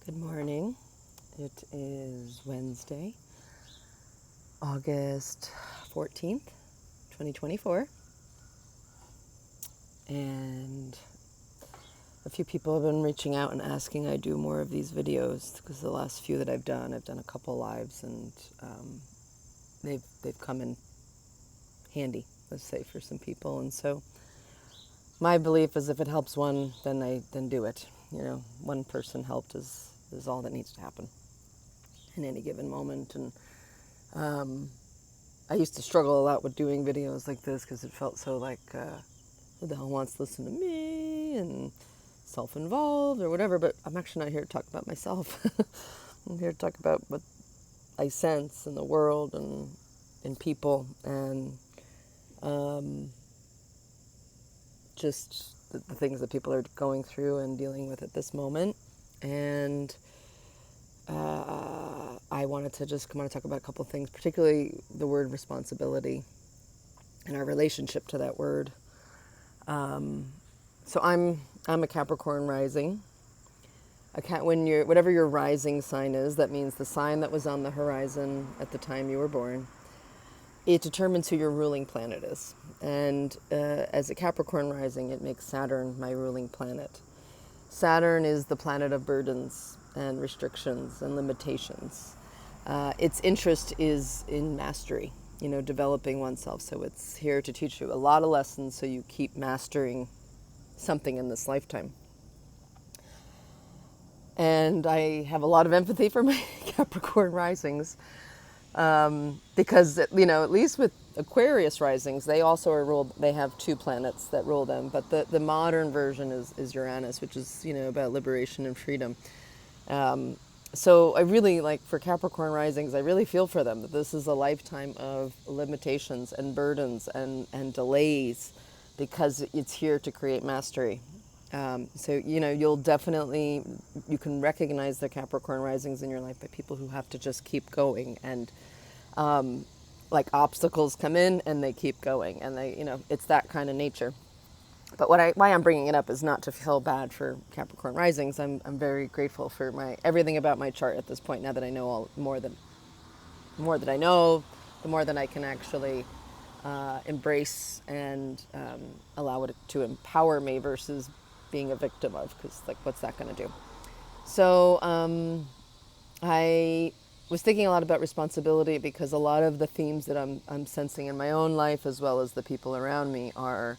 Good morning. It is Wednesday, August 14th, 2024. And a few people have been reaching out and asking I do more of these videos because the last few that I've done a couple lives and they've come in handy, let's say, for some people. And so my belief is if it helps one, then do it. You know, one person helped is all that needs to happen in any given moment. And I used to struggle a lot with doing videos like this because it felt so like, who the hell wants to listen to me and self-involved or whatever, but I'm actually not here to talk about myself. I'm here to talk about what I sense in the world and in people and just the things that people are going through and dealing with at this moment. And I wanted to just come on and talk about a couple of things, particularly the word responsibility and our relationship to that word. So I'm a Capricorn Rising. Whatever your rising sign is, that means the sign that was on the horizon at the time you were born. It determines who your ruling planet is. And as a Capricorn rising, it makes Saturn my ruling planet. Saturn is the planet of burdens and restrictions and limitations. Its interest is in mastery, developing oneself. So it's here to teach you a lot of lessons so you keep mastering something in this lifetime. And I have a lot of empathy for my Capricorn risings. Because, at least with Aquarius risings, they also are ruled, they have two planets that rule them. But the modern version is Uranus, which is, about liberation and freedom. So I really, for Capricorn risings, I really feel for them that this is a lifetime of limitations and burdens and delays because it's here to create mastery. So, you'll definitely, you can recognize the Capricorn risings in your life by people who have to just keep going and, obstacles come in and they keep going and they, it's that kind of nature. But why I'm bringing it up is not to feel bad for Capricorn risings. I'm very grateful for everything about my chart at this point. Now that I know the more that I know, the more that I can actually embrace and allow it to empower me versus being a victim of, because what's that going to do? So I was thinking a lot about responsibility because a lot of the themes that I'm sensing in my own life as well as the people around me are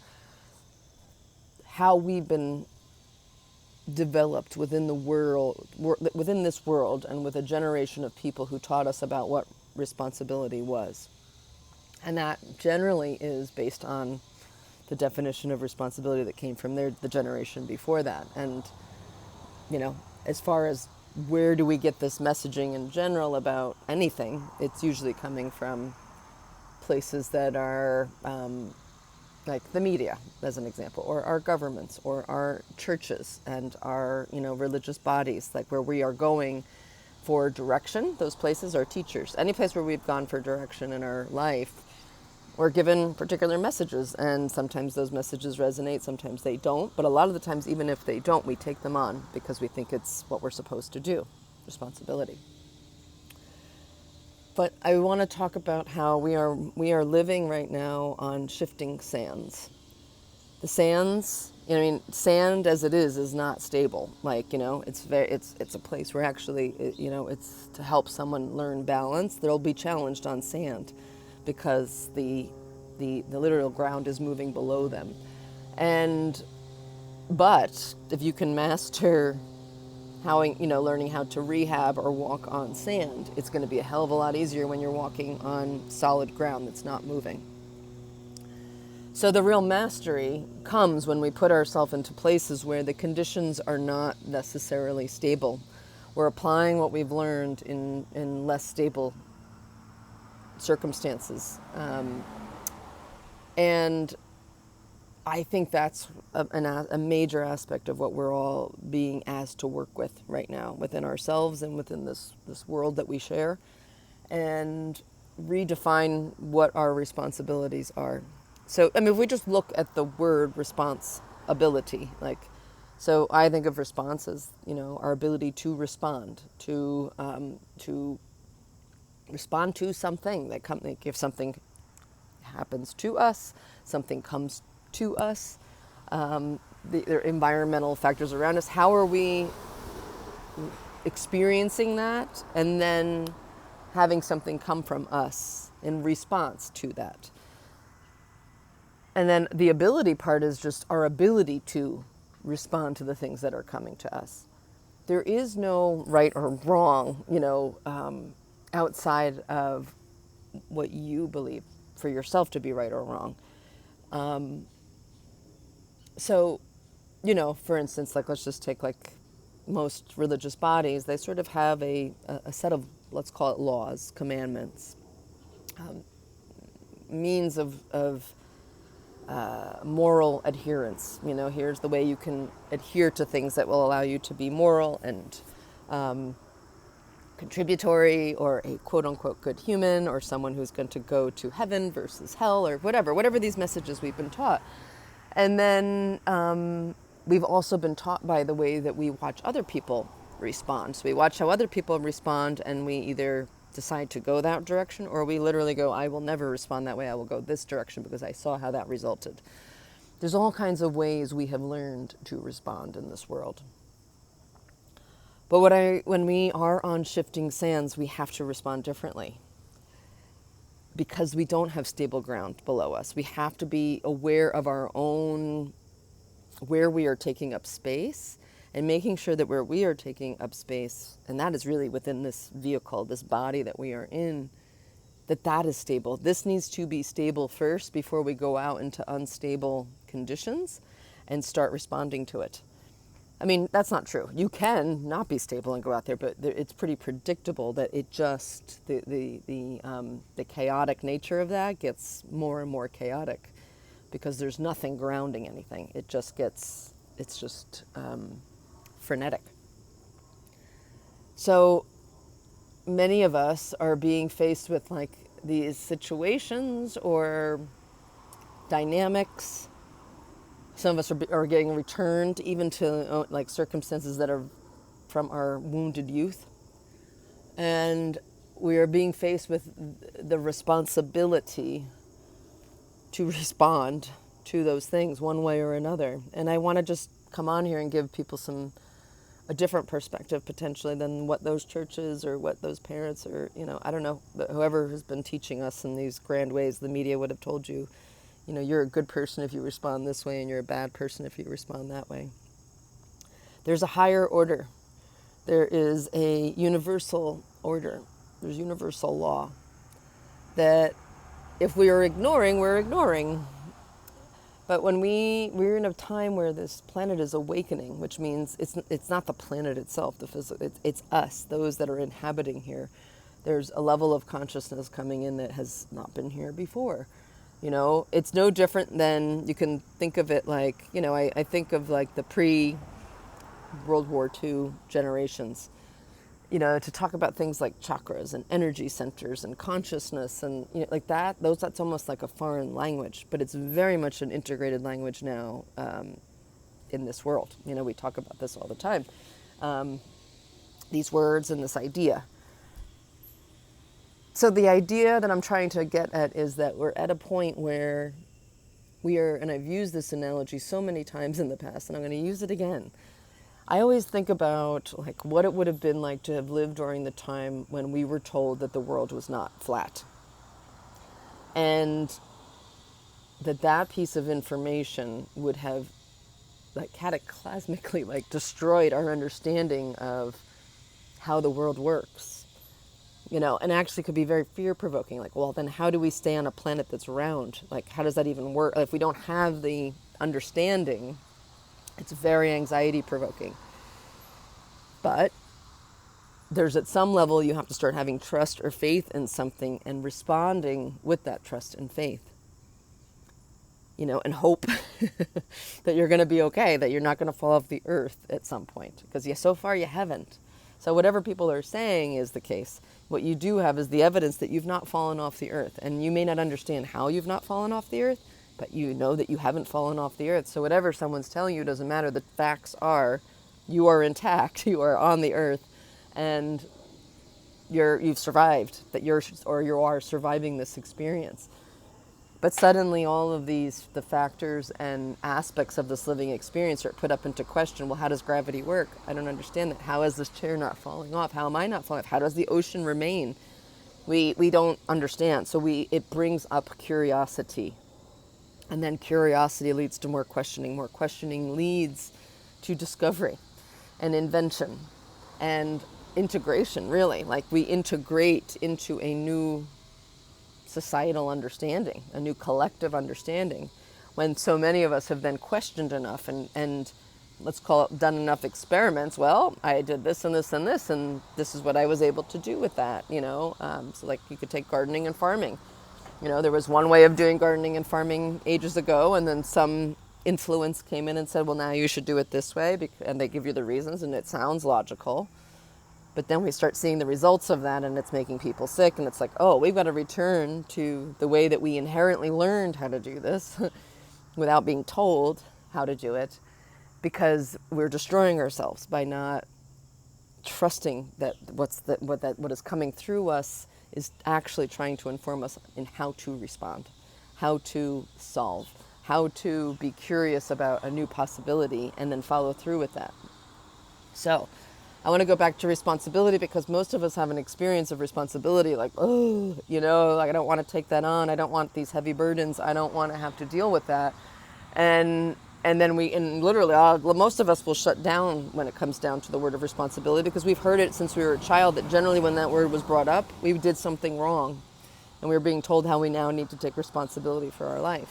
how we've been developed within the world, within this world, and with a generation of people who taught us about what responsibility was. And that generally is based on the definition of responsibility that came from the generation before that. And, as far as where do we get this messaging in general about anything, it's usually coming from places that are like the media, as an example, or our governments, or our churches and our, religious bodies, where we are going for direction. Those places are teachers. Any place where we've gone for direction in our life, we're given particular messages, and sometimes those messages resonate, sometimes they don't. But a lot of the times, even if they don't, we take them on because we think it's what we're supposed to do, responsibility. But I want to talk about how we are living right now on shifting sands. The sands, sand as it is not stable. It's a place where actually, it's to help someone learn balance. They'll be challenged on sand because the literal ground is moving below them. But if you can master learning how to rehab or walk on sand, it's going to be a hell of a lot easier when you're walking on solid ground that's not moving. So the real mastery comes when we put ourselves into places where the conditions are not necessarily stable. We're applying what we've learned in less stable circumstances. And I think that's a major aspect of what we're all being asked to work with right now, within ourselves and within this world that we share, and redefine what our responsibilities are. So, if we just look at the word responsibility, So I think of response as, our ability to respond, to respond to something like if something happens to us, something comes to us, the environmental factors around us. How are we experiencing that, and then having something come from us in response to that? And then the ability part is just our ability to respond to the things that are coming to us. There is no right or wrong, outside of what you believe for yourself to be right or wrong. So, for instance, like let's just take like most religious bodies, they sort of have a set of, let's call it laws, commandments, means of moral adherence. Here's the way you can adhere to things that will allow you to be moral and contributory, or a quote unquote good human, or someone who's going to go to heaven versus hell, or whatever these messages we've been taught. And then we've also been taught by the way that we watch other people respond. So we watch how other people respond, and we either decide to go that direction, or we literally go, I will never respond that way, I will go this direction because I saw how that resulted. There's all kinds of ways we have learned to respond in this world. But when we are on shifting sands, we have to respond differently, because we don't have stable ground below us. We have to be aware of our own, where we are taking up space, and making sure that where we are taking up space, and that is really within this vehicle, this body that we are in, that is stable. This needs to be stable first before we go out into unstable conditions and start responding to it. I mean, that's not true. You can not be stable and go out there, but it's pretty predictable that it just, the chaotic nature of that gets more and more chaotic, because there's nothing grounding anything. It's just frenetic. So many of us are being faced with like these situations or dynamics. Some of us are getting returned even to like circumstances that are from our wounded youth. And we are being faced with the responsibility to respond to those things one way or another. And I want to just come on here and give people a different perspective potentially than what those churches or what those parents or, I don't know, whoever has been teaching us in these grand ways, the media would have told you, you're a good person if you respond this way, and you're a bad person if you respond that way. There's a higher order. There is a universal order. There's universal law that if we are ignoring, we're ignoring. But when we're in a time where this planet is awakening, which means it's not the planet itself, the physical, it's us, those that are inhabiting here. There's a level of consciousness coming in that has not been here before. It's no different than, you can think of it like, I think of like the pre-World War II generations, to talk about things like chakras and energy centers and consciousness and like that's almost like a foreign language, but it's very much an integrated language now in this world. We talk about this all the time, these words and this idea. So the idea that I'm trying to get at is that we're at a point where we are, and I've used this analogy so many times in the past, and I'm going to use it again. I always think about like what it would have been like to have lived during the time when we were told that the world was not flat. And that piece of information would have like cataclysmically like destroyed our understanding of how the world works. And actually could be very fear-provoking. Like, well, then how do we stay on a planet that's round? Like, how does that even work? If we don't have the understanding, it's very anxiety-provoking. But there's at some level you have to start having trust or faith in something and responding with that trust and faith. And hope that you're going to be okay, that you're not going to fall off the earth at some point. Because so far you haven't. So whatever people are saying is the case. What you do have is the evidence that you've not fallen off the earth. And you may not understand how you've not fallen off the earth, but you know that you haven't fallen off the earth. So whatever someone's telling you doesn't matter. The facts are you are intact, you are on the earth, and you've survived, you are surviving this experience. But suddenly all of the factors and aspects of this living experience are put up into question. Well, how does gravity work? I don't understand that. How is this chair not falling off? How am I not falling off? How does the ocean remain? We don't understand. So it brings up curiosity. And then curiosity leads to more questioning. More questioning leads to discovery and invention and integration, really. Like we integrate into a new societal understanding, a new collective understanding, when so many of us have then questioned enough and let's call it done enough experiments. Well, I did this and this and this, and this is what I was able to do with that, So like you could take gardening and farming. There was one way of doing gardening and farming ages ago, and then some influence came in and said, well, now you should do it this way, and they give you the reasons, and it sounds logical. But then we start seeing the results of that, and it's making people sick, and it's like, oh, we've got to return to the way that we inherently learned how to do this without being told how to do it, because we're destroying ourselves by not trusting that what is coming through us is actually trying to inform us in how to respond, how to solve, how to be curious about a new possibility and then follow through with that. So I want to go back to responsibility, because most of us have an experience of responsibility, like, oh, like I don't want to take that on. I don't want these heavy burdens. I don't want to have to deal with that. And then literally most of us will shut down when it comes down to the word of responsibility, because we've heard it since we were a child that generally when that word was brought up, we did something wrong. And we were being told how we now need to take responsibility for our life.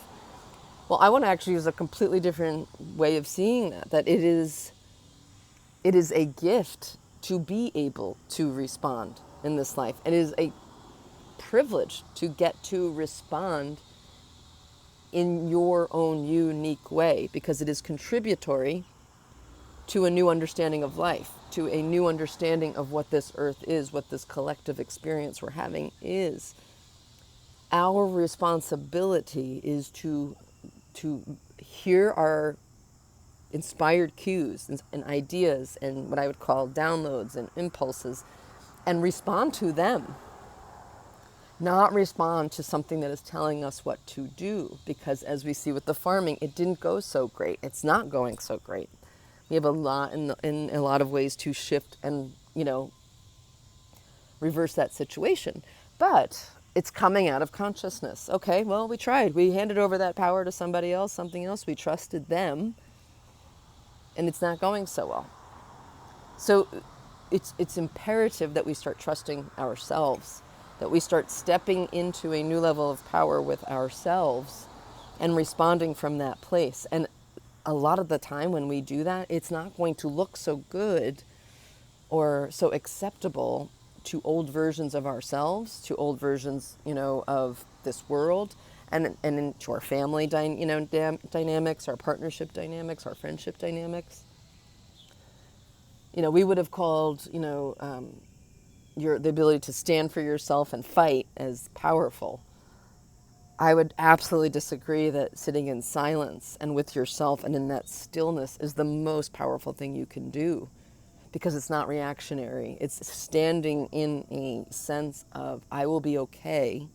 Well, I want to actually use a completely different way of seeing that it is a gift to be able to respond in this life. It is a privilege to get to respond in your own unique way, because it is contributory to a new understanding of life, to a new understanding of what this earth is, what this collective experience we're having is. Our responsibility is to hear our inspired cues and ideas and what I would call downloads and impulses, and respond to them. Not respond to something that is telling us what to do, because as we see with the farming, it didn't go so great. It's not going so great. We have a lot in a lot of ways to shift and reverse that situation, but it's coming out of consciousness. Okay, well, we tried. We handed over that power to somebody else, something else. We trusted them, and it's not going so well. So it's imperative that we start trusting ourselves, that we start stepping into a new level of power with ourselves and responding from that place. And a lot of the time when we do that, it's not going to look so good or so acceptable to old versions of ourselves, to old versions, of this world, and into our family, dynamics, our partnership dynamics, our friendship dynamics. We would have called, the ability to stand for yourself and fight as powerful. I would absolutely disagree that sitting in silence and with yourself and in that stillness is the most powerful thing you can do, because it's not reactionary. It's standing in a sense of, I will be okay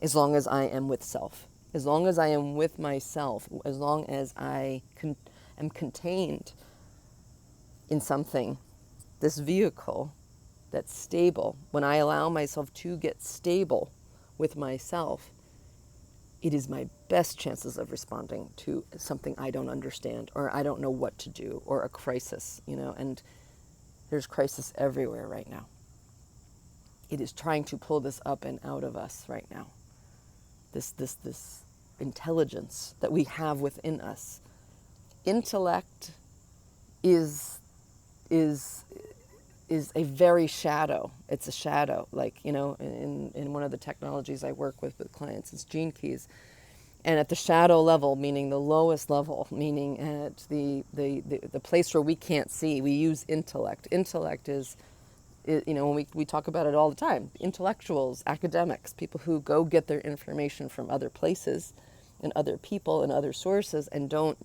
as long as I am with self, as long as I am with myself, as long as I am contained in something, this vehicle that's stable. When I allow myself to get stable with myself, it is my best chances of responding to something I don't understand, or I don't know what to do, or a crisis, and there's crisis everywhere right now. It is trying to pull this up and out of us right now. This intelligence that we have within us. Intellect is a very shadow. It's a shadow. Like, in one of the technologies I work with clients, it's gene keys. And at the shadow level, meaning the lowest level, meaning at the place where we can't see, we use intellect. Intellect is when we talk about it all the time, intellectuals, academics, people who go get their information from other places and other people and other sources and don't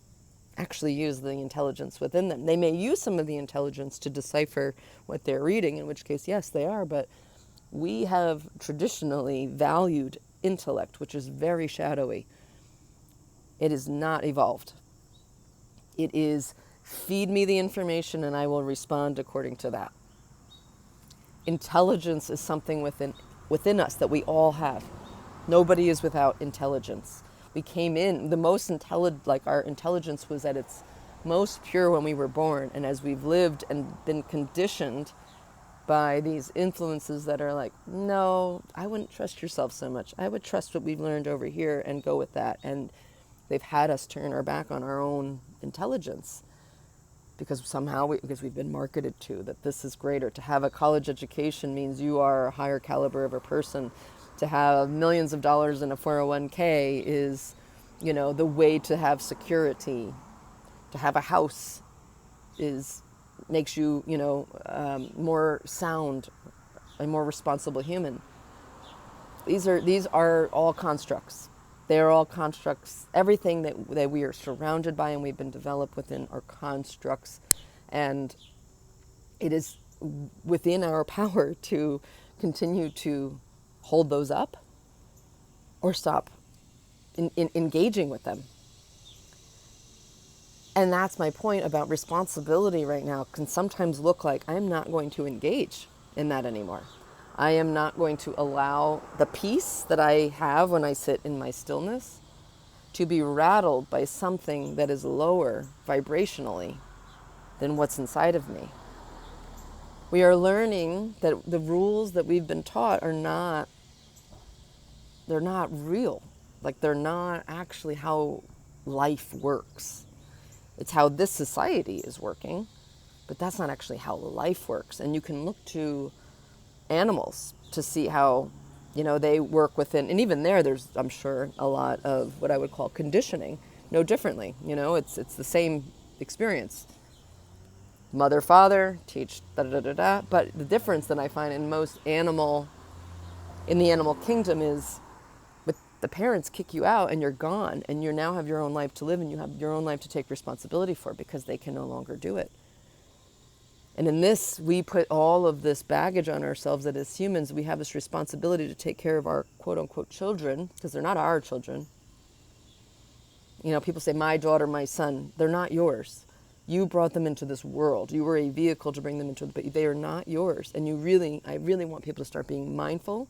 actually use the intelligence within them. They may use some of the intelligence to decipher what they're reading, in which case, yes, they are, but we have traditionally valued intellect, which is very shadowy. It is not evolved. It is feed me the information and I will respond according to that. Intelligence is something within us that we all have. Nobody is without intelligence. We came in, the most our intelligence was at its most pure when we were born. And as we've lived and been conditioned by these influences that are like, no, I wouldn't trust yourself so much. I would trust what we've learned over here and go with that. And they've had us turn our back on our own intelligence because because we've been marketed to that this is greater. To have a college education means you are a higher caliber of a person. To have millions of dollars in a 401k is, the way to have security. To have a house makes you, more sound, a more responsible human. These are all constructs. They are all constructs. Everything that we are surrounded by and we've been developed within are constructs. And it is within our power to continue to hold those up or stop in engaging with them. And that's my point about responsibility right now can sometimes look like I'm not going to engage in that anymore. I am not going to allow the peace that I have when I sit in my stillness to be rattled by something that is lower vibrationally than what's inside of me. We are learning that the rules that we've been taught they're not real. Like they're not actually how life works. It's how this society is working, but that's not actually how life works. And you can look to animals to see how, they work within, and even there's, I'm sure, a lot of what I would call conditioning, no differently. It's the same experience. Mother, father, teach, da-da-da-da-da. But the difference that I find in the animal kingdom is the parents kick you out and you're gone and you now have your own life to live and you have your own life to take responsibility for because they can no longer do it. And in this, we put all of this baggage on ourselves that as humans, we have this responsibility to take care of our quote unquote children because they're not our children. People say, my daughter, my son, they're not yours. You brought them into this world. You were a vehicle to bring them into it, but they are not yours. And I really want people to start being mindful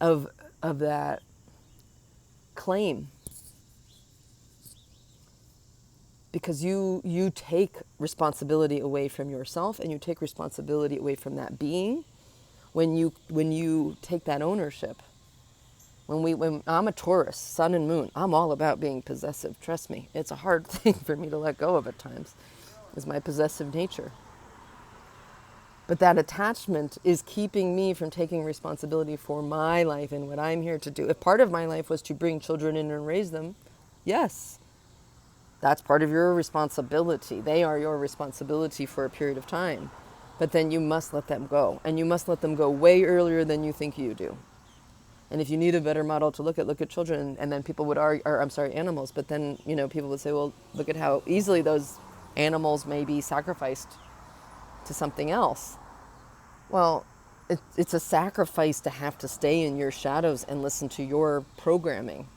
of that claim, because you take responsibility away from yourself and you take responsibility away from that being when you take that ownership. When I'm a Taurus, sun and moon, I'm all about being possessive. Trust me, it's a hard thing for me to let go of at times, is my possessive nature. But that attachment is keeping me from taking responsibility for my life and what I'm here to do. If part of my life was to bring children in and raise them, yes, that's part of your responsibility. They are your responsibility for a period of time. But then you must let them go. And you must let them go way earlier than you think you do. And if you need a better model to look at children. And then people would argue, animals. But then, people would say, well, look at how easily those animals may be sacrificed to something else. Well, it's a sacrifice to have to stay in your shadows and listen to your programming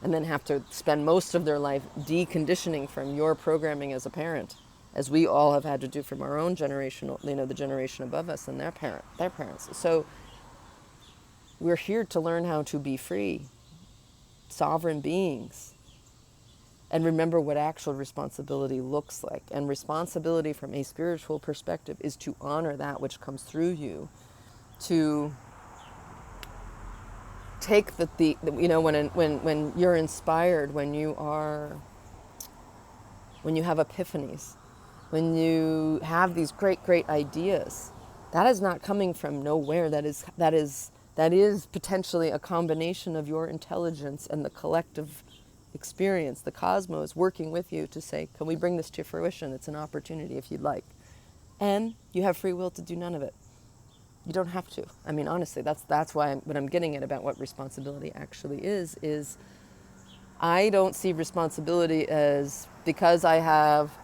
and then have to spend most of their life deconditioning from your programming as a parent, as we all have had to do from our own generation, the generation above us and their parents. So we're here to learn how to be free, sovereign beings, and remember what actual responsibility looks like. And responsibility from a spiritual perspective is to honor that which comes through you, to take when you're inspired, when you have epiphanies, when you have these great ideas, that is not coming from nowhere. That is potentially a combination of your intelligence and the collective experience, the cosmos working with you to say, can we bring this to fruition? It's an opportunity if you'd like. And you have free will to do none of it. You don't have to. Honestly, that's why what I'm getting at about what responsibility actually is I don't see responsibility as because I have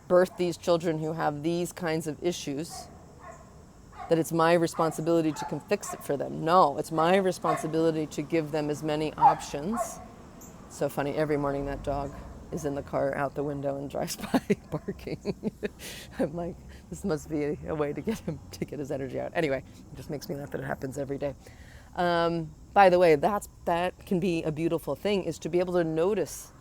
birthed these children who have these kinds of issues, that it's my responsibility to come fix it for them. No, it's my responsibility to give them as many options. So funny, every morning that dog is in the car out the window and drives by barking. I'm like, this must be a way to get him to get his energy out. Anyway, it just makes me laugh that it happens every day. By the way, that can be a beautiful thing, is to be able to notice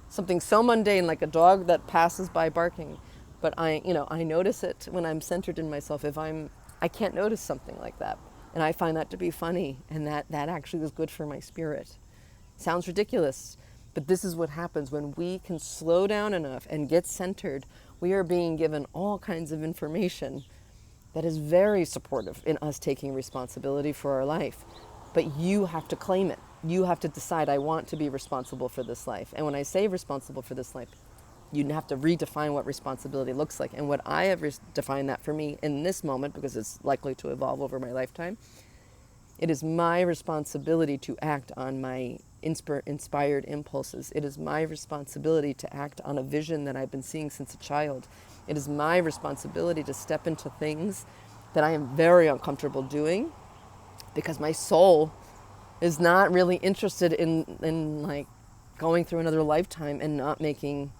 something so mundane like a dog that passes by barking. But I notice it when I'm centered in myself. I can't notice something like that. And I find that to be funny, and that actually is good for my spirit. Sounds ridiculous, but this is what happens when we can slow down enough and get centered. We are being given all kinds of information that is very supportive in us taking responsibility for our life. But you have to claim it. You have to decide, I want to be responsible for this life. And when I say responsible for this life, you have to redefine what responsibility looks like. And what I have defined that for me in this moment, because it's likely to evolve over my lifetime, it is my responsibility to act on my inspired impulses. It is my responsibility to act on a vision that I've been seeing since a child. It is my responsibility to step into things that I am very uncomfortable doing, because my soul is not really interested in like going through another lifetime and not making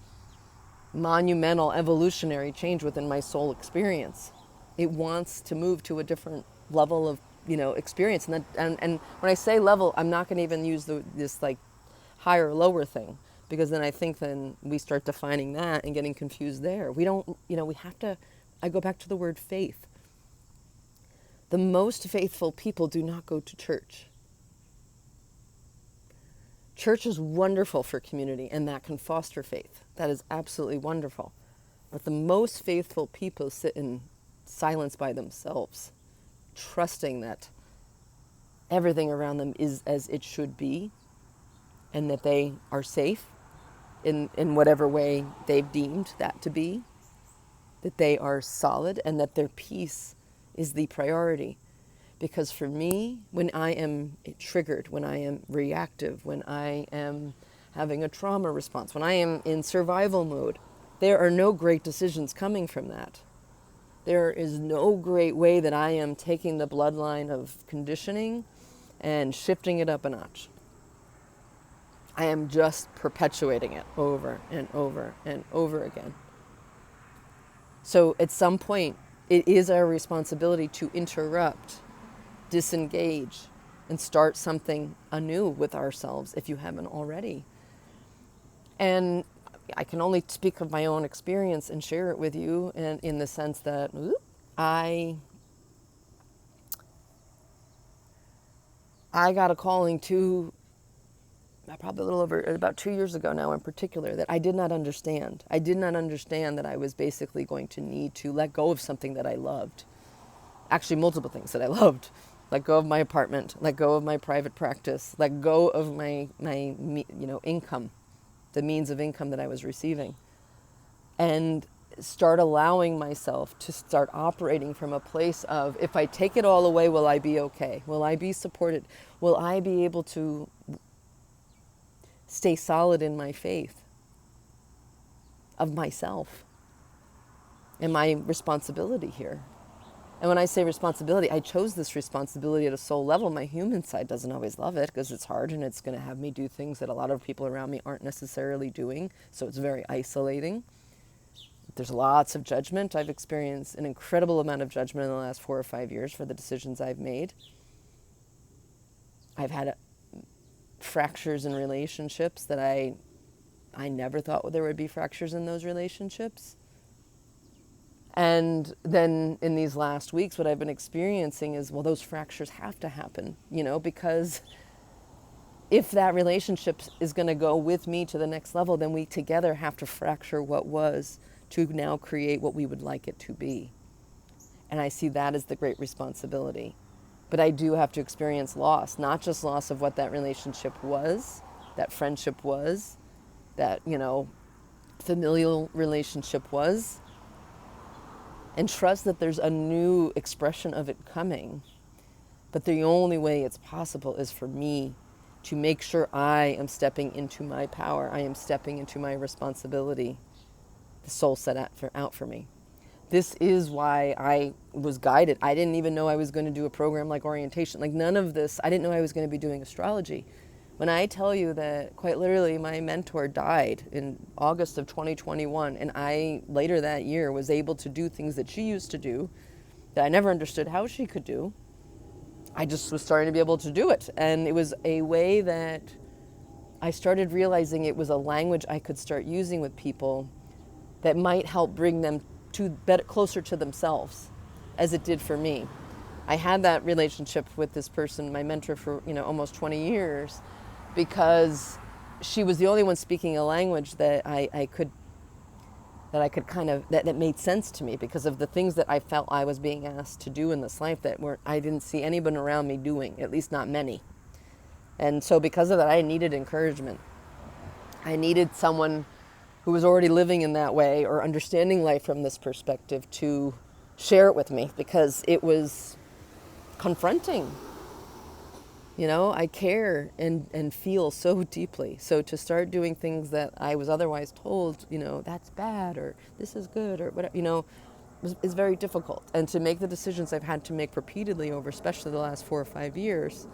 monumental evolutionary change within my soul experience. It wants to move to a different level of experience, and when I say level, I'm not going to even use this like higher lower thing, because then I think then we start defining that and getting confused there. We don't, we have to. I go back to the word faith. The most faithful people do not go to church. Church is wonderful for community, and that can foster faith. That is absolutely wonderful. But the most faithful people sit in silence by themselves, trusting that everything around them is as it should be, and that they are safe in whatever way they've deemed that to be, that they are solid, and that their peace is the priority. Because for me, when I am triggered, when I am reactive, when I am having a trauma response, when I am in survival mode, there are no great decisions coming from that. There is no great way that I am taking the bloodline of conditioning and shifting it up a notch. I am just perpetuating it over and over and over again. So at some point, it is our responsibility to interrupt, disengage, and start something anew with ourselves if you haven't already. And I can only speak of my own experience and share it with you, and in the sense that I got a calling to probably a little over about 2 years ago now in particular, that I did not understand. I did not understand that I was basically going to need to let go of something that I loved. Actually, multiple things that I loved. Let go of my apartment, let go of my private practice, let go of my income, the means of income that I was receiving, and start allowing myself to start operating from a place of, if I take it all away, will I be okay? Will I be supported? Will I be able to stay solid in my faith of myself and my responsibility here? And when I say responsibility, I chose this responsibility at a soul level. My human side doesn't always love it, because it's hard, and it's going to have me do things that a lot of people around me aren't necessarily doing. So it's very isolating. There's lots of judgment. I've experienced an incredible amount of judgment in the last 4 or 5 years for the decisions I've made. I've had fractures in relationships that I never thought there would be fractures in those relationships. And then in these last weeks, what I've been experiencing is, well, those fractures have to happen, because if that relationship is going to go with me to the next level, then we together have to fracture what was to now create what we would like it to be. And I see that as the great responsibility. But I do have to experience loss, not just loss of what that relationship was, that friendship was, that, familial relationship was, and trust that there's a new expression of it coming. But the only way it's possible is for me to make sure I am stepping into my power. I am stepping into my responsibility. The soul set out for me. This is why I was guided. I didn't even know I was going to do a program like orientation. Like none of this, I didn't know I was going to be doing astrology. When I tell you that quite literally my mentor died in August of 2021, and I later that year was able to do things that she used to do that I never understood how she could do, I just was starting to be able to do it. And it was a way that I started realizing it was a language I could start using with people that might help bring them to better, closer to themselves, as it did for me. I had that relationship with this person, my mentor, for almost 20 years, because she was the only one speaking a language that I could kind of that made sense to me, because of the things that I felt I was being asked to do in this life that I didn't see anyone around me doing, at least not many. And so because of that, I needed encouragement. I needed someone who was already living in that way or understanding life from this perspective to share it with me, because it was confronting. I care and feel so deeply. So to start doing things that I was otherwise told, that's bad or this is good or whatever, is very difficult. And to make the decisions I've had to make repeatedly over, especially the last 4 or 5 years,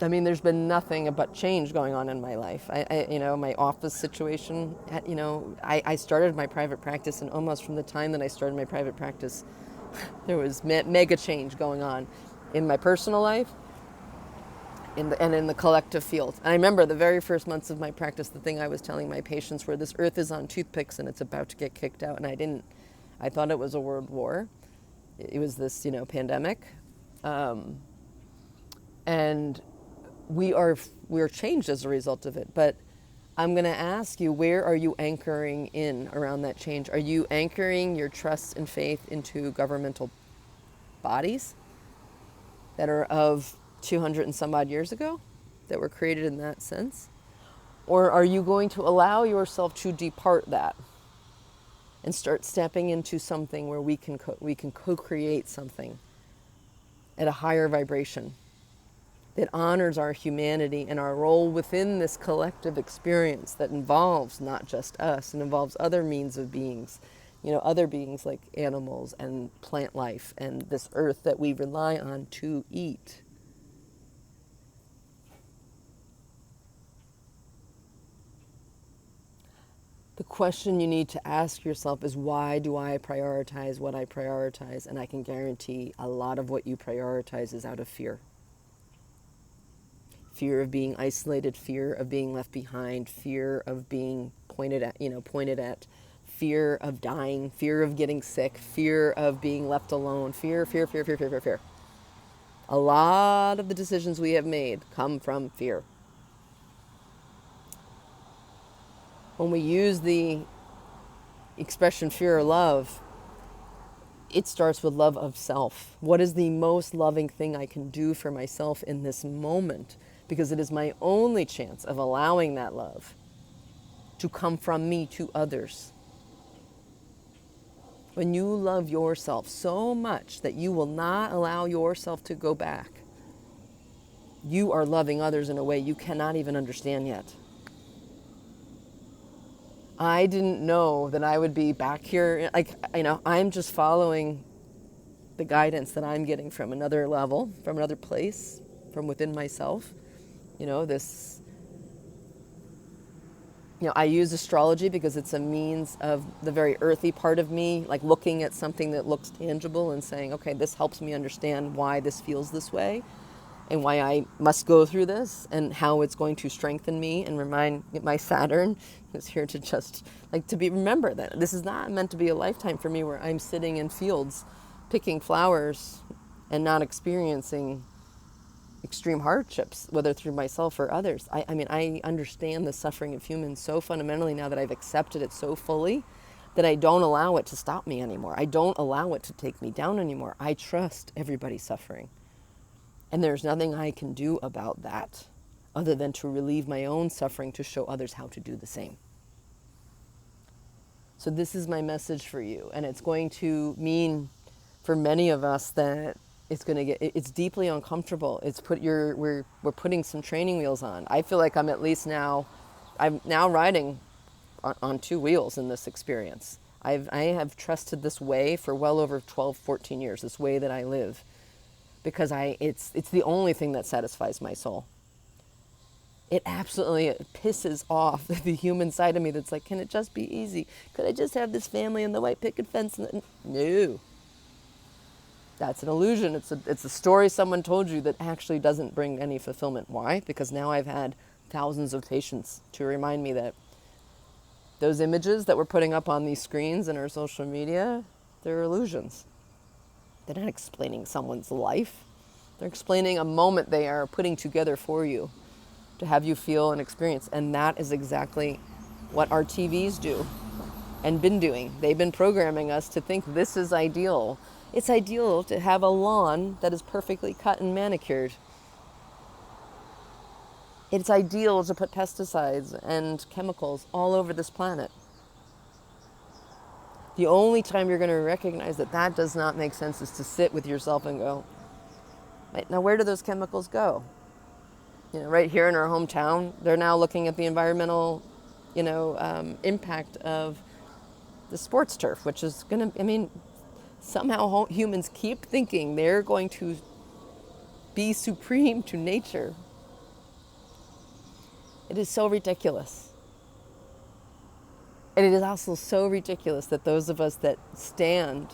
I mean, there's been nothing but change going on in my life. My office situation, I started my private practice, and almost from the time that I started my private practice, there was mega change going on in my personal life and in the collective field. And I remember the very first months of my practice, the thing I was telling my patients were, this earth is on toothpicks and it's about to get kicked out. And I thought it was a world war. It was this, pandemic. And we're changed as a result of it. But I'm going to ask you, where are you anchoring in around that change? Are you anchoring your trust and faith into governmental bodies that are of 200 and some odd years ago, that were created in that sense? Or are you going to allow yourself to depart that and start stepping into something where we can co-create something at a higher vibration that honors our humanity and our role within this collective experience that involves not just us, and involves other means of beings, other beings like animals and plant life and this earth that we rely on to eat. The question you need to ask yourself is, why do I prioritize what I prioritize? And I can guarantee a lot of what you prioritize is out of fear. Fear of being isolated, fear of being left behind, fear of being pointed at, fear of dying, fear of getting sick, fear of being left alone, fear. A lot of the decisions we have made come from fear. When we use the expression fear or love, it starts with love of self. What is the most loving thing I can do for myself in this moment? Because it is my only chance of allowing that love to come from me to others. When you love yourself so much that you will not allow yourself to go back, you are loving others in a way you cannot even understand yet. I didn't know that I would be back here. I'm just following the guidance that I'm getting from another level, from another place, from within myself. I use astrology because it's a means of the very earthy part of me, like looking at something that looks tangible and saying, okay, this helps me understand why this feels this way and why I must go through this and how it's going to strengthen me and remind my Saturn is here to just remember that this is not meant to be a lifetime for me where I'm sitting in fields picking flowers and not experiencing extreme hardships, whether through myself or others. I understand the suffering of humans so fundamentally now that I've accepted it so fully that I don't allow it to stop me anymore. I don't allow it to take me down anymore. I trust everybody's suffering. And there's nothing I can do about that other than to relieve my own suffering to show others how to do the same. So this is my message for you. And it's going to mean for many of us that it's deeply uncomfortable. We're putting some training wheels on. I feel like I'm now riding on two wheels in this experience. I have trusted this way for well over 12, 14 years, this way that I live, because it's the only thing that satisfies my soul. It absolutely pisses off the human side of me that's like, can it just be easy? Could I just have this family and the white picket fence? No. That's an illusion. It's a story someone told you that actually doesn't bring any fulfillment. Why? Because now I've had thousands of patients to remind me that those images that we're putting up on these screens in our social media, they're illusions. They're not explaining someone's life. They're explaining a moment they are putting together for you to have you feel and experience. And that is exactly what our TVs do and been doing. They've been programming us to think this is ideal. It's ideal to have a lawn that is perfectly cut and manicured. It's ideal to put pesticides and chemicals all over this planet. The only time you're going to recognize that that does not make sense is to sit with yourself and go, right, now where do those chemicals go? Right here in our hometown, they're now looking at the environmental, impact of the sports turf, which is going to, somehow humans keep thinking they're going to be supreme to nature. It is so ridiculous. And it is also so ridiculous that those of us that stand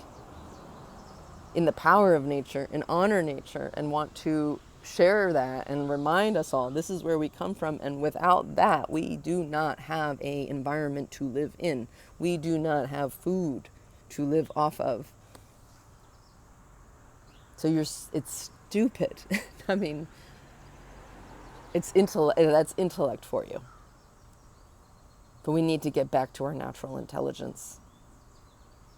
in the power of nature and honor nature and want to share that and remind us all this is where we come from, and without that we do not have an environment to live in. We do not have food to live off of. So it's stupid. That's intellect for you. But we need to get back to our natural intelligence.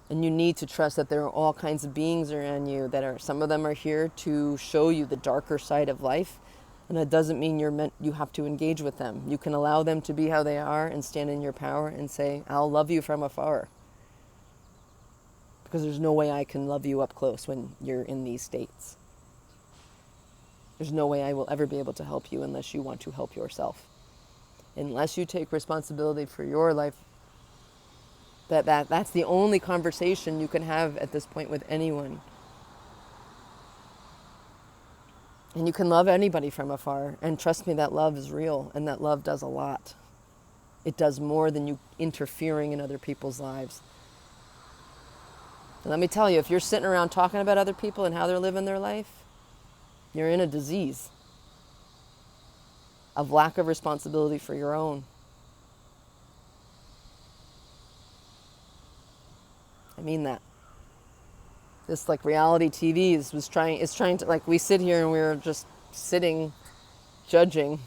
And you need to trust that there are all kinds of beings around you some of them are here to show you the darker side of life. And that doesn't mean you have to engage with them. You can allow them to be how they are and stand in your power and say, I'll love you from afar. Because there's no way I can love you up close when you're in these states. There's no way I will ever be able to help you unless you want to help yourself. Unless you take responsibility for your life, that's the only conversation you can have at this point with anyone. And you can love anybody from afar. And trust me, that love is real, and that love does a lot. It does more than you interfering in other people's lives. And let me tell you, if you're sitting around talking about other people and how they're living their life, you're in a disease of lack of responsibility for your own. I mean that. This reality TV is trying to, we sit here and we're just sitting, judging.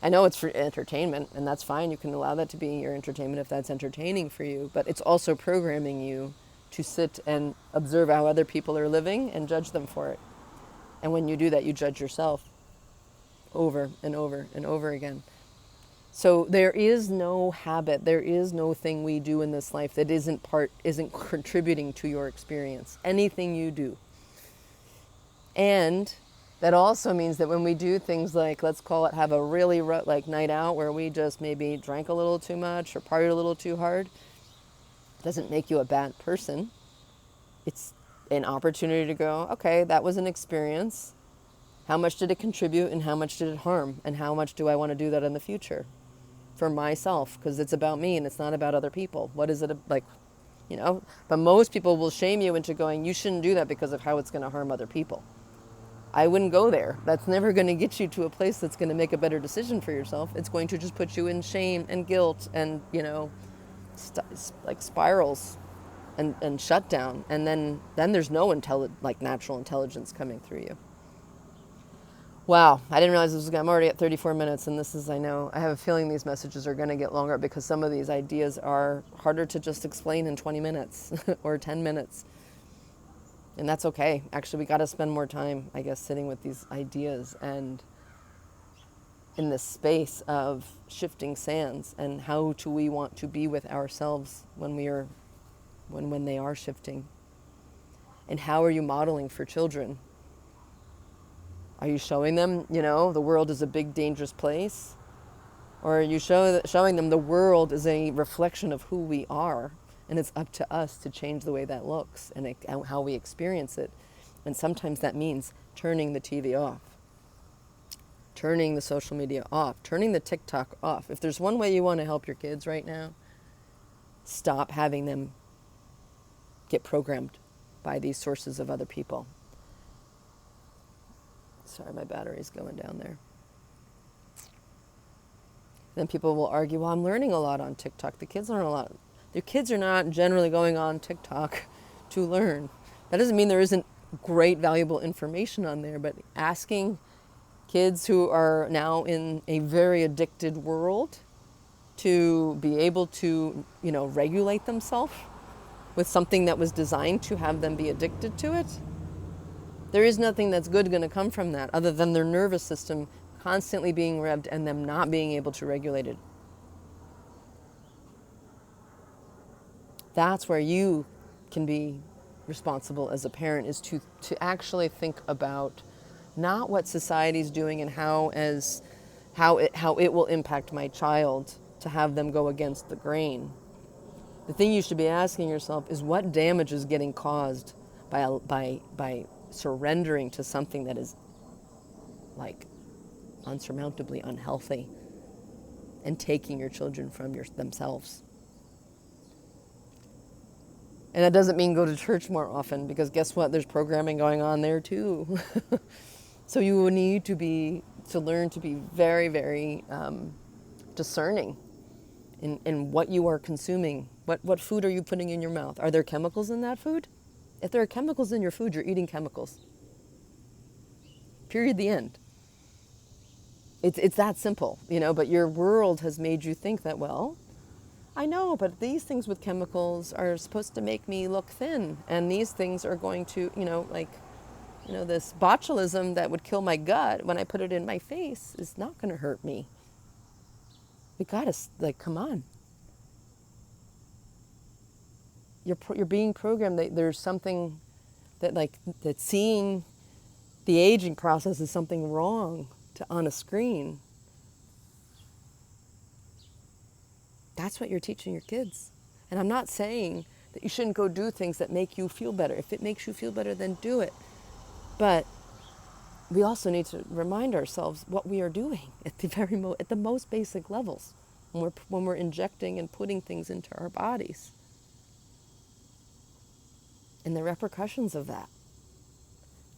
I know it's for entertainment, and that's fine. You can allow that to be your entertainment if that's entertaining for you, but it's also programming you to sit and observe how other people are living and judge them for it. And when you do that, you judge yourself over and over and over again. So there is no habit, there is no thing we do in this life that isn't contributing to your experience. Anything you do. And that also means that when we do things like, let's call it, have a really night out where we just maybe drank a little too much or partied a little too hard, it doesn't make you a bad person. It's an opportunity to go, okay, that was an experience. How much did it contribute and how much did it harm? And how much do I want to do that in the future for myself? Because it's about me and it's not about other people. What is it like, But most people will shame you into going, you shouldn't do that because of how it's going to harm other people. I wouldn't go there. That's never going to get you to a place that's going to make a better decision for yourself. It's going to just put you in shame and guilt and, spirals and shut down. And then there's no natural intelligence coming through you. Wow, I didn't realize I'm already at 34 minutes, and I have a feeling these messages are going to get longer because some of these ideas are harder to just explain in 20 minutes or 10 minutes. And that's okay. Actually, we got to spend more time, I guess, sitting with these ideas and in this space of shifting sands and how do we want to be with ourselves when they are shifting. And how are you modeling for children Are you showing them, the world is a big, dangerous place? Or are you showing them the world is a reflection of who we are, and it's up to us to change the way that looks and how we experience it? And sometimes that means turning the TV off, turning the social media off, turning the TikTok off. If there's one way you want to help your kids right now, stop having them get programmed by these sources of other people. Sorry, my battery's going down there. Then people will argue, well, I'm learning a lot on TikTok. The kids learn a lot. Their kids are not generally going on TikTok to learn. That doesn't mean there isn't great, valuable information on there, but asking kids who are now in a very addicted world to be able to, regulate themselves with something that was designed to have them be addicted to it, there is nothing that's good going to come from that other than their nervous system constantly being revved and them not being able to regulate it. That's where you can be responsible as a parent, is to actually think about not what society's doing and how it will impact my child to have them go against the grain. The thing you should be asking yourself is, what damage is getting caused by surrendering to something that is like unsurmountably unhealthy and taking your children from themselves. And that doesn't mean go to church more often, because guess what? There's programming going on there too. So you will need to learn to be very, very discerning in what you are consuming. What food are you putting in your mouth? Are there chemicals in that food? If there are chemicals in your food, you're eating chemicals. Period, the end. It's that simple, but your world has made you think that, well, I know, but these things with chemicals are supposed to make me look thin, and these things are going to, this botulism that would kill my gut when I put it in my face is not going to hurt me. We gotta, come on. You're being programmed that there's something that seeing the aging process is something wrong on a screen. That's what you're teaching your kids. And I'm not saying that you shouldn't go do things that make you feel better. If it makes you feel better, then do it. But we also need to remind ourselves what we are doing at the most basic levels when we're injecting and putting things into our bodies, and the repercussions of that.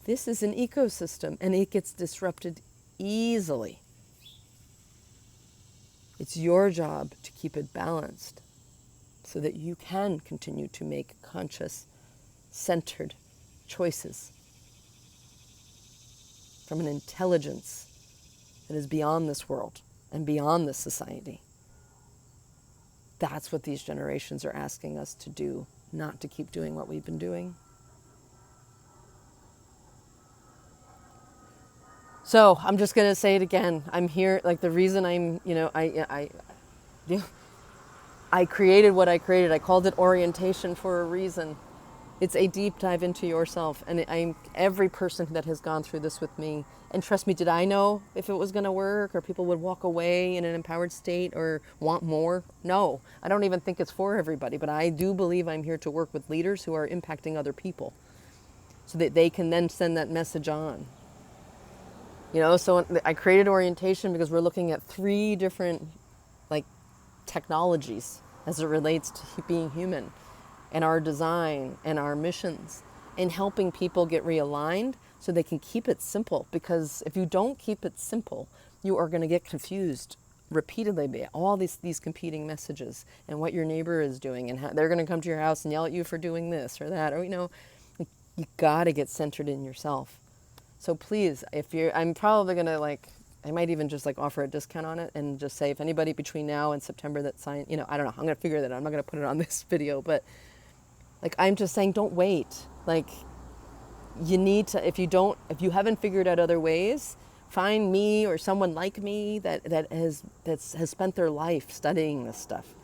This is an ecosystem, and it gets disrupted easily. It's your job to keep it balanced so that you can continue to make conscious, centered choices from an intelligence that is beyond this world and beyond this society. That's what these generations are asking us to do, not to keep doing what we've been doing. So I'm just going to say it again. I'm here, the reason I'm, I created what I created. I called it orientation for a reason. It's a deep dive into yourself. And every person that has gone through this with me, and trust me, did I know if it was going to work or people would walk away in an empowered state or want more? No, I don't even think it's for everybody. But I do believe I'm here to work with leaders who are impacting other people so that they can then send that message on. So I created orientation because we're looking at 3 different technologies as it relates to being human and our design and our missions, and helping people get realigned so they can keep it simple. Because if you don't keep it simple, you are going to get confused repeatedly by all these competing messages and what your neighbor is doing, and how they're going to come to your house and yell at you for doing this or that, or you got to get centered in yourself. So please, I'm probably going to I might even just offer a discount on it and just say, if anybody between now and September that sign, I don't know, I'm going to figure that out. I'm not going to put it on this video, but I'm just saying, don't wait. You need to, if you haven't figured out other ways, find me or someone like me that has spent their life studying this stuff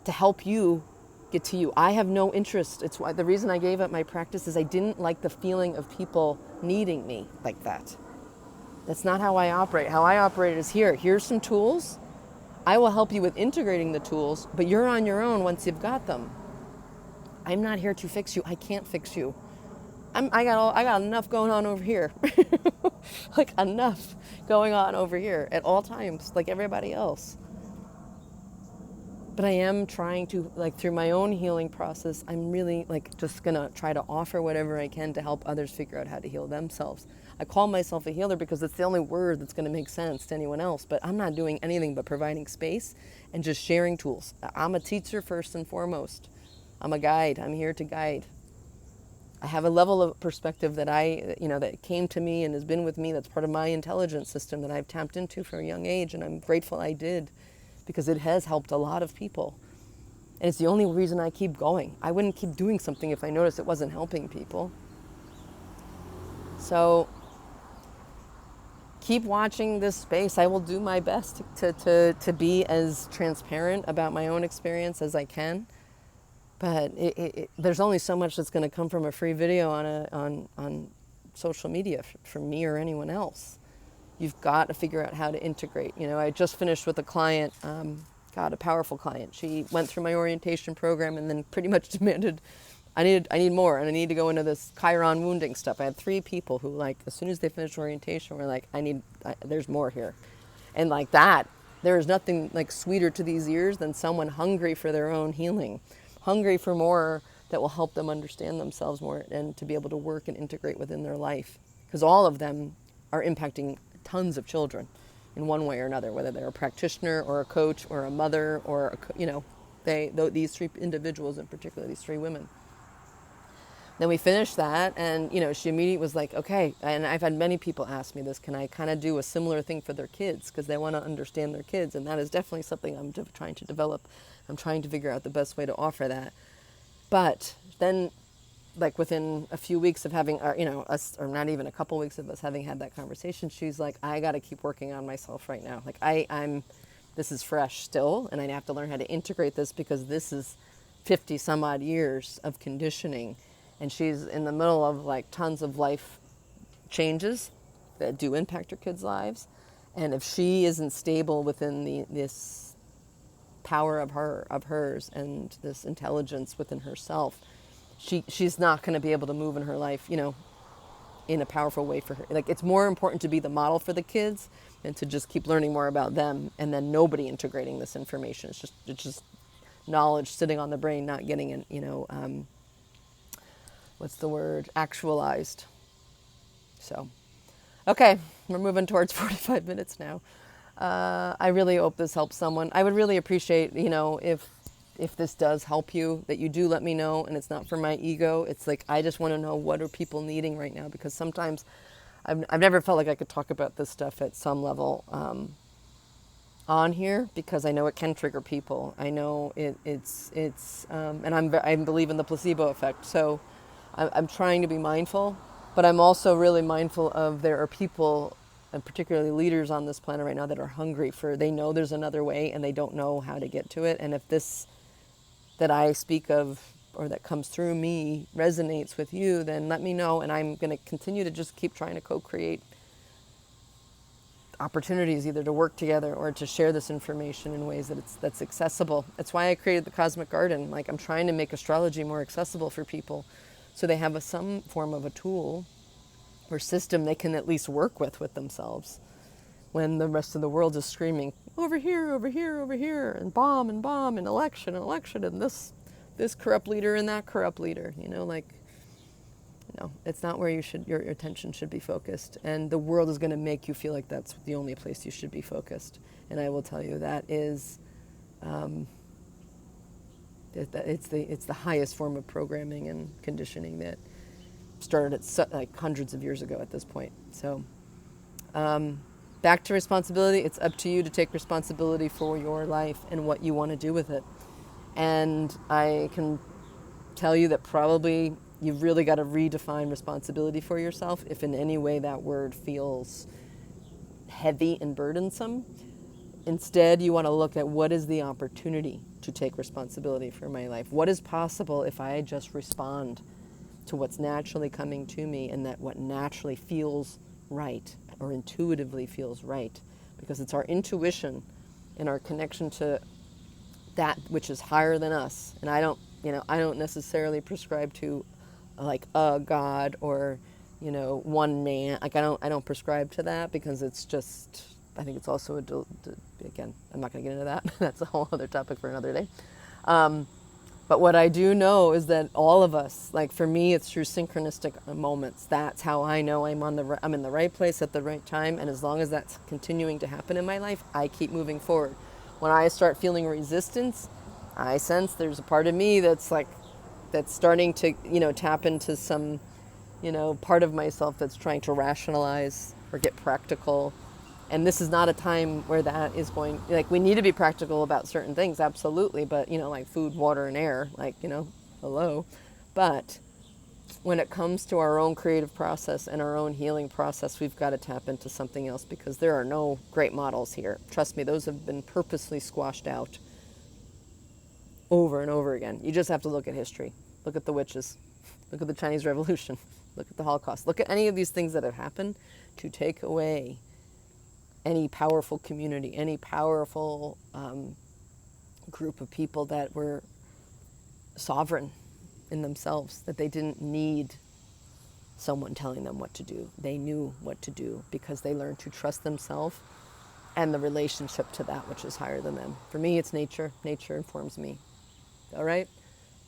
to help you get to you. I have no interest. It's why the reason I gave up my practice is I didn't like the feeling of people needing me like that. That's not how I operate. How I operate is here's some tools. I will help you with integrating the tools, but you're on your own once you've got them. I'm not here to fix you. I can't fix you. I got enough going on over here. Like enough going on over here at all times, like everybody else. But I am trying to, like, through my own healing process, I'm really like just gonna try to offer whatever I can to help others figure out how to heal themselves. I call myself a healer because it's the only word that's gonna make sense to anyone else, but I'm not doing anything but providing space and just sharing tools. I'm a teacher first and foremost. I'm a guide. I'm here to guide. I have a level of perspective that that came to me and has been with me. That's part of my intelligence system that I've tapped into from a young age, and I'm grateful I did, because it has helped a lot of people. And it's the only reason I keep going. I wouldn't keep doing something if I noticed it wasn't helping people. So keep watching this space. I will do my best to be as transparent about my own experience as I can. But there's only so much that's going to come from a free video on social media from me or anyone else. You've got to figure out how to integrate. I just finished with a client, a powerful client. She went through my orientation program and then pretty much demanded, I need more, and I need to go into this Chiron wounding stuff. I had 3 people who, like, as soon as they finished orientation, were like, there's more here. And like that, there is nothing like sweeter to these ears than someone hungry for their own healing, hungry for more that will help them understand themselves more and to be able to work and integrate within their life. Because all of them are impacting tons of children in one way or another, whether they're a practitioner or a coach or a mother or these 3 individuals in particular, these 3 women. Then we finished that, and she immediately was like, okay. And I've had many people ask me this, can I kind of do a similar thing for their kids, because they want to understand their kids, and that is definitely something I'm trying to develop. I'm trying to figure out the best way to offer that. But then, like, within a few weeks of having, us, or not even a couple weeks of us having had that conversation, she's like, I got to keep working on myself right now. Like, this is fresh still, and I have to learn how to integrate this, because this is 50 some odd years of conditioning. And she's in the middle of like tons of life changes that do impact her kids' lives. And if she isn't stable within this power of hers and this intelligence within herself, she's not going to be able to move in her life, in a powerful way for her. Like, it's more important to be the model for the kids and to just keep learning more about them, and then nobody integrating this information. It's just knowledge sitting on the brain, not getting it, what's the word? Actualized. So, okay, we're moving towards 45 minutes now. I really hope this helps someone. I would really appreciate, if this does help you, that you do let me know. And it's not for my ego. It's like, I just want to know, what are people needing right now? Because sometimes I've never felt like I could talk about this stuff at some level on here, because I know it can trigger people. I know and I believe in the placebo effect. So I'm trying to be mindful, but I'm also really mindful of, there are people, and particularly leaders on this planet right now, that are hungry they know there's another way and they don't know how to get to it. And if this that I speak of, or that comes through me, resonates with you, then let me know, and I'm going to continue to just keep trying to co-create opportunities, either to work together or to share this information in ways that's accessible. That's why I created the Cosmic Garden. Like, I'm trying to make astrology more accessible for people, so they have some form of a tool or system they can at least work with themselves, when the rest of the world is screaming, over here, over here, over here, and bomb, and election, and this corrupt leader and that corrupt leader. It's not where your attention should be focused. And the world is going to make you feel like that's the only place you should be focused. And I will tell you that is, it's the highest form of programming and conditioning that started like hundreds of years ago at this point. So back to responsibility. It's up to you to take responsibility for your life and what you want to do with it. And I can tell you that probably you've really got to redefine responsibility for yourself, if in any way that word feels heavy and burdensome. Instead, you want to look at what is the opportunity to take responsibility for my life. What is possible if I just respond to what's naturally coming to me, and that what naturally feels right or intuitively feels right, because it's our intuition and our connection to that which is higher than us. And I don't necessarily prescribe to like a God or, one man. Like I don't prescribe to that, because it's just, I think it's also again, I'm not going to get into that. That's a whole other topic for another day. But what I do know is that all of us, like for me, it's through synchronistic moments. That's how I know I'm in the right place at the right time. And as long as that's continuing to happen in my life, I keep moving forward. When I start feeling resistance, I sense there's a part of me that's starting to, tap into some, part of myself that's trying to rationalize or get practical. And this is not a time where that is going, like, we need to be practical about certain things, absolutely. But, like food, water, and air, like, hello. But when it comes to our own creative process and our own healing process, we've got to tap into something else, because there are no great models here. Trust me, those have been purposely squashed out over and over again. You just have to look at history. Look at the witches. Look at the Chinese Revolution. Look at the Holocaust. Look at any of these things that have happened to take away any powerful community, any powerful group of people that were sovereign in themselves, that they didn't need someone telling them what to do. They knew what to do because they learned to trust themselves and the relationship to that which is higher than them. For me, it's nature. Nature informs me. All right?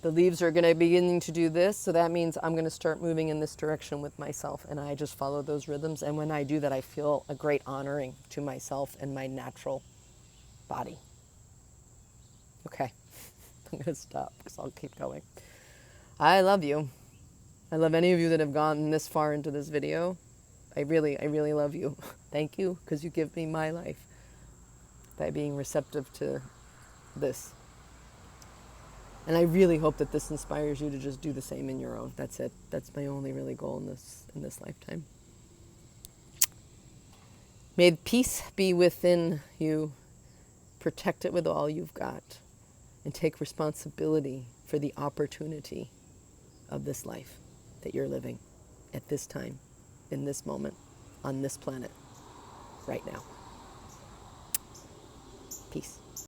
The leaves are going to be beginning to do this, so that means I'm going to start moving in this direction with myself, and I just follow those rhythms. And when I do that, I feel a great honoring to myself and my natural body. Okay, I'm going to stop because I'll keep going. I love you. I love any of you that have gone this far into this video. I really love you. Thank you, because you give me my life by being receptive to this. And I really hope that this inspires you to just do the same in your own. That's it. That's my only really goal in this lifetime. May peace be within you. Protect it with all you've got. And take responsibility for the opportunity of this life that you're living at this time, in this moment, on this planet, right now. Peace.